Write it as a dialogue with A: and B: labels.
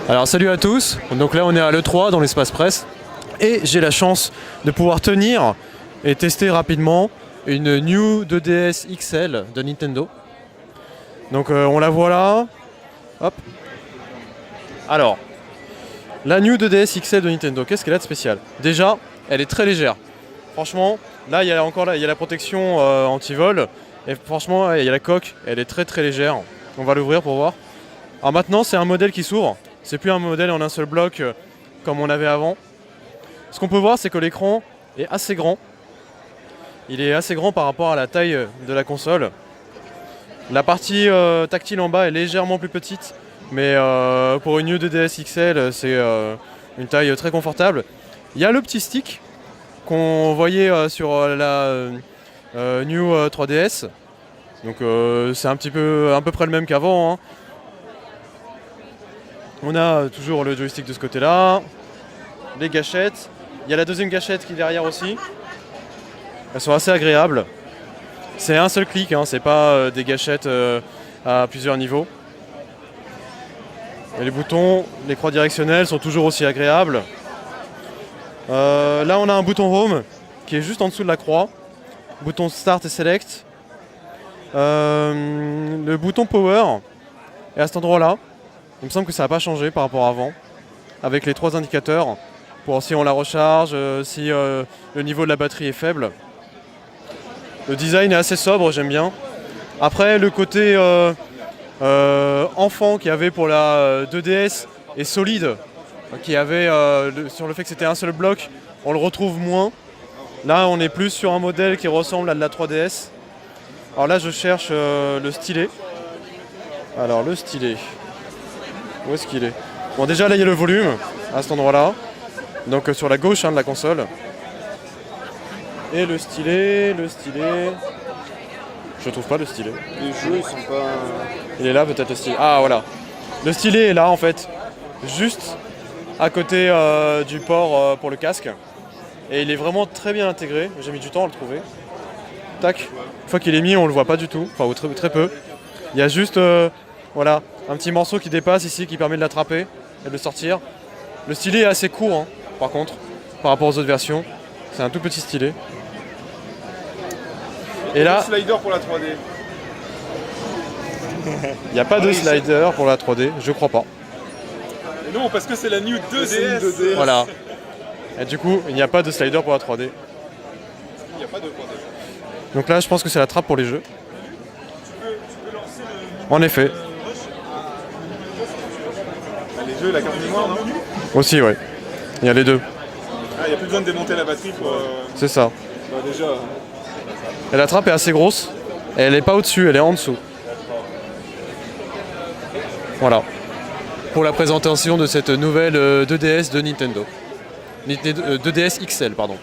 A: Alors salut à tous, donc là on est à l'E3 dans l'espace presse et j'ai la chance de pouvoir tenir et tester rapidement une New 2DS XL de Nintendo. Donc on la voit là, hop. Alors, la New 2DS XL de Nintendo, qu'est-ce qu'elle a de spécial? Déjà, elle est très légère. Franchement, là il y a la protection anti-vol et franchement il y a la coque, elle est très légère. On va l'ouvrir pour voir. Alors maintenant c'est un modèle qui s'ouvre. C'est plus un modèle en un seul bloc comme on avait avant. Ce qu'on peut voir, c'est que l'écran est assez grand. Il est assez grand par rapport à la taille de la console. La partie tactile en bas est légèrement plus petite, mais pour une New 2DS XL, c'est une taille très confortable. Il y a le petit stick qu'on voyait sur la New 3DS. Donc c'est à peu près le même qu'avant, hein. On a toujours le joystick de ce côté-là, les gâchettes. Il y a la deuxième gâchette qui est derrière aussi. Elles sont assez agréables. C'est un seul clic, hein, c'est pas des gâchettes à plusieurs niveaux. Et les boutons, les croix directionnelles sont toujours aussi agréables. Là on a un bouton Home qui est juste en dessous de la croix. Bouton Start et Select. Le bouton Power est à cet endroit-là. Il me semble que ça n'a pas changé par rapport à avant, avec les trois indicateurs, pour si on la recharge, si le niveau de la batterie est faible. Le design est assez sobre, j'aime bien. Après, le côté enfant qu'il y avait pour la 2DS est solide, qu'il y avait sur le fait que c'était un seul bloc, on le retrouve moins. Là, on est plus sur un modèle qui ressemble à de la 3DS. Alors là, je cherche le stylet. Alors, le stylet. Où est-ce qu'il est? Bon, déjà là il y a le volume à cet endroit-là, donc sur la gauche, hein, de la console. Et le stylet. Je trouve pas le stylet.
B: Les jeux ils sont pas.
A: Il est là peut-être le stylet. Ah voilà. Le stylet est là en fait, juste à côté du port pour le casque. Et il est vraiment très bien intégré. J'ai mis du temps à le trouver. Tac. Une fois qu'il est mis, on le voit pas du tout, enfin très peu. Il y a juste voilà, un petit morceau qui dépasse ici qui permet de l'attraper et de le sortir. Le stylet est assez court, hein, par contre, par rapport aux autres versions. C'est un tout petit stylet.
B: Et là, slider pour la 3D.
A: Il n'y a pas de slider pour la 3D, je crois pas.
B: Et non, parce que c'est la New 2DS.
A: Voilà. Et du coup, il n'y a pas de slider pour la 3D.
B: Il n'y a pas de 3D.
A: Donc là, je pense que c'est la trappe pour les jeux. En effet.
B: Les jeux, la carte mémoire, non?
A: Aussi, ouais. Il y a les deux.
B: Ah, il n'y a plus besoin de démonter la batterie pour.
A: C'est ça.
B: Bah, déjà.
A: Et la trappe est assez grosse. Et elle n'est pas au-dessus, elle est en dessous. Voilà. Pour la présentation de cette nouvelle 2DS de Nintendo. 2DS XL, pardon.